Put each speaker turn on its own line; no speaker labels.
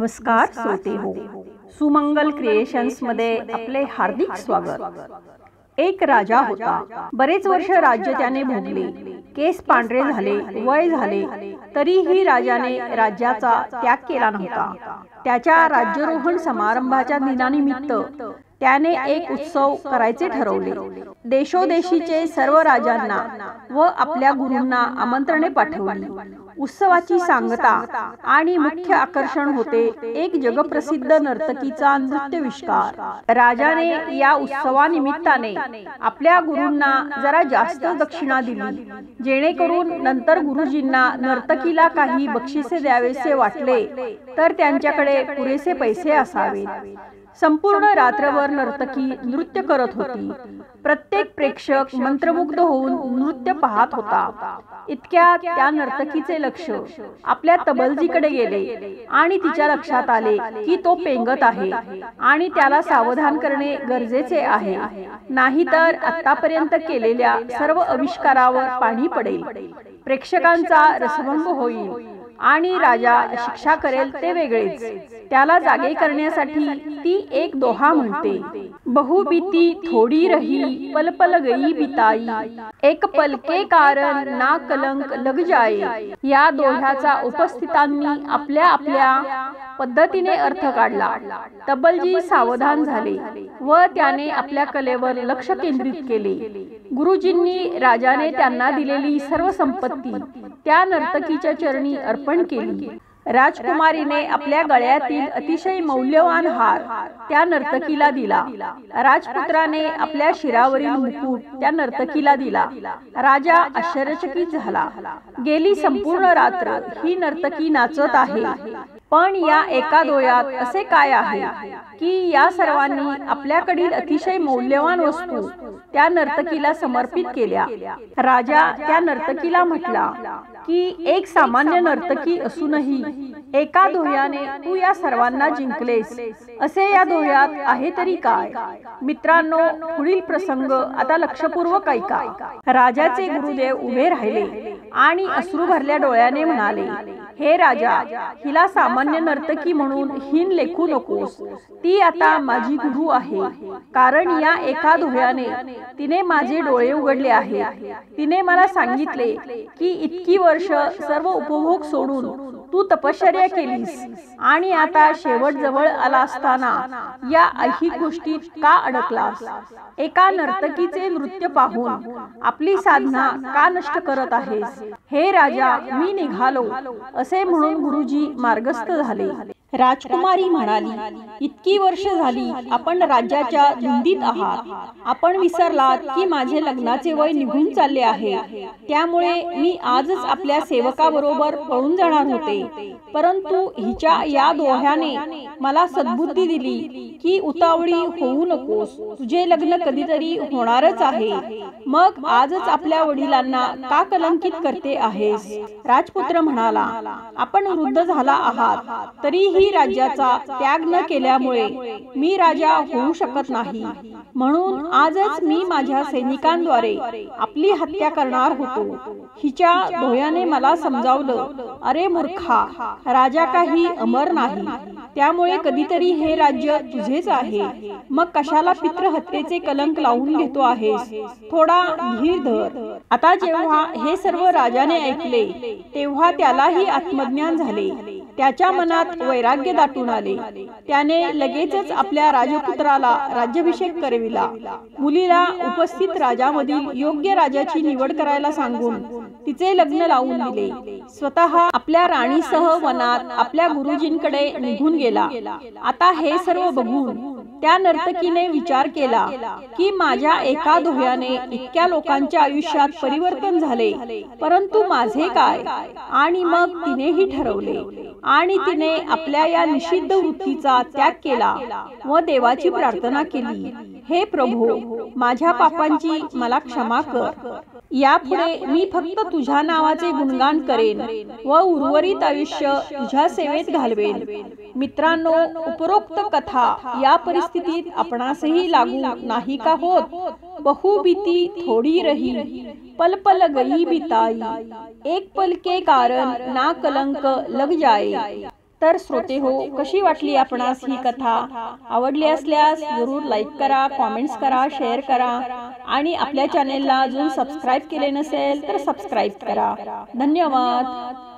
नमस्कार श्रोते हो, सुमंगल क्रिएशन्स मध्ये आपले हार्दिक स्वागत। एक राजा होता। बरेच वर्ष राज्य त्याने भोगले। केस पांढरे झाले, वय झाले, तरीही राजाने राज्याचा त्याग केला नव्हता। त्याच्या राज्यारोहण समारंभाच्या दिनानिमित्त त्याने एक उत्सव करायचे ठरवले। देशोदेशीचे सर्व राजांना व आपल्या गुरूंना आमंत्रणे पाठवली। उत्सवाची सांगता आणि मुख्य आकर्षण होते एक जगप्रसिद्ध नर्तकीचा नृत्यविष्कार। राजाने या उत्सवानिमित्ताने आपल्या गुरूंना जरा जास्त दक्षिणा दिली, जेणेकरून नंतर गुरुजींना नर्तकीला काही बक्षिसे द्यावेसे वाटले तर त्यांच्याकडे पुरेसे पैसे असावेत। संपूर्ण रात्रभर नर्तकी नृत्य करत होती। प्रत्येक प्रेक्षक मंत्रमुग्ध होऊन नृत्य पाहत होता। इतक्यात त्या नर्तकीचे लक्ष आपल्या तबलजीकडे गेले आणि तिच्या लक्षात आले की तो पेंगत आहे आणि त्याला सावधान करणे गरजेचे आहे, नाहीतर आतापर्यंत केलेल्या सर्व आविष्कारावर पाणी पडेल, प्रेक्षकांचा रसभंग होईल आणि राजा शिक्षा करेल ते वेगळेच। त्याला जागे करण्यासाठी ती एक दोहा म्हणते, बहुबीती थोडी रही पल पल गई बिताई, एक पल के कारण ना कलंक लग जाए। या दोह्याचा उपस्थितांनी आपल्या आपल्या पद्धतीने अर्थ काढला। तबलजी सावधान झाले व त्याने आपल्या कलेवर लक्ष केंद्रित केले। गुरुजींनी राजाने त्यांना दिलेली सर्व संपत्ती त्या नर्तकीच्या चरणी अर्पण केली। राजकुमारीने आपल्या गळ्यातील अतिशय मौल्यवान हार त्या नर्तकीला दिला। राजपुत्राने आपल्या शिरावरील मुकुट त्या नर्तकीला दिला। राजा आश्चर्यचकित झाला। गेली संपूर्ण रात्र ही नर्तकी नाचत आहे, पण या एका दोह्यात असे काय आहे की या सर्वांनी आपल्याकडील अतिशय मौल्यवान वस्तू त्या नर्तकीला समर्पित केल्या। राजा त्या नर्तकीला म्हटला की एक सामान्य नर्तकी असूनही एका दोह्याने तू या सर्वांना जिंकलेस, असे या दोह्यात आहे तरी काय? मित्रांनो, पुढील प्रसंग आता लक्षपूर्वक ऐका। राजाचे गुरुदेव उभे राहिले आणि अश्रू भरल्या डोळ्याने म्हणाले, हे राजा, हिला सामान्य नर्तकी म्हणून हीन लेखू नकोस। ती आता माझी गुरु आहे, कारण या एका दोह्याने तिने माझे डोळे उघडले आहेत। तिने मला सांगितले की इतकी वर्ष सर्व उपभोग सोडून तू तपश्चर्या केलीस आणि आता शेवट जवळ आला असताना या ऐहिक गोष्टीत का अडकलास? एका नर्तकीचे नृत्य पाहून आपली साधना का नष्ट करत आहेस? हे राजा, मी निघालो, असे म्हणून गुरुजी मार्गस्थ झाले। राजकुमारी म्हणाली, इतकी वर्ष झाली आपण राज्याच्या धुंदीत आहात। आपण विसरलात की माझे लग्नाचे वय निघून चालले आहे, त्यामुळे मी आजच आपल्या सेवकाबरोबर पळून जाणार होते, परंतु हिच्या या दोह्याने मला सद्बुद्धी दिली की उतावळी होऊ नकोस, तुझे लग्न कधीतरी होणारच आहे, मग आजच आपल्या वडिलांना का कलंकित करते आहेस? राजपुत्र म्हणाला, आपण वृद्ध झाला आहात, तरीही राज्याचा त्याग न केल्यामुळे मी राजा होऊ शकत नाही, म्हणून आजच मी माझ्या सैनिकांद्वारे आपली हत्या करणार होतो। हिच्या दोह्याने मला समजावलं, अरे मूर्खा, राजा काही अमर नाही, त्यामुळे कधीतरी हे राज्य तुझेच आहे, मग कशाला पितृहत्येचे कलंक लावून घेतो आहेस? थोडा धीर धर। आता जेव्हा हे सर्व राजाने ऐकले तेव्हा त्यालाही आत्मज्ञान झाले। त्याच्या मनात वैराग्य दाटून आले। त्याने लगेचच आपल्या राजपुत्राला राज्याभिषेक करविला। मुलीला उपस्थित राजामधील योग्य राजाची निवड करायला सांगून तिचे लग्न लावून दिले। स्वतः आपल्या राणीसह वनात आपल्या गुरुजींकडे निघून गेला। आता हे सर्व बघून त्या नर्तकीने विचार केला की माझ्या एका दोह्याने इतक्या लोकांच्या आयुष्यात परिवर्तन झाले, परंतु माझे काय? आणि मग तिनेही ठरवले आणि तिने आपल्या या निषिद्ध वृत्तीचा त्याग केला व देवाची प्रार्थना केली, हे प्रभू, माझ्या पापांची मला क्षमा कर। यापुढे मी फक्त तुझ्या नावाचे गुणगान करेन व उर्वरित आयुष्य तुझ्या सेवेत घालवेन। मित्रांनो, उपरोक्त कथा या परिस्थितीत आपणासही लागू नाही का होत? बहुबीती थोडी रही पल पल गई बिताई, एक पल के कारण ना कलंक लग जाए। तर श्रोते हो, कशी वाटली आपणास ही कथा? आवडली असल्यास जरूर लाईक करा, कॉमेंट्स करा, शेअर करा आणि आपल्या चॅनेलला अजून सबस्क्राईब केले नसेल तर सबस्क्राईब करा. धन्यवाद.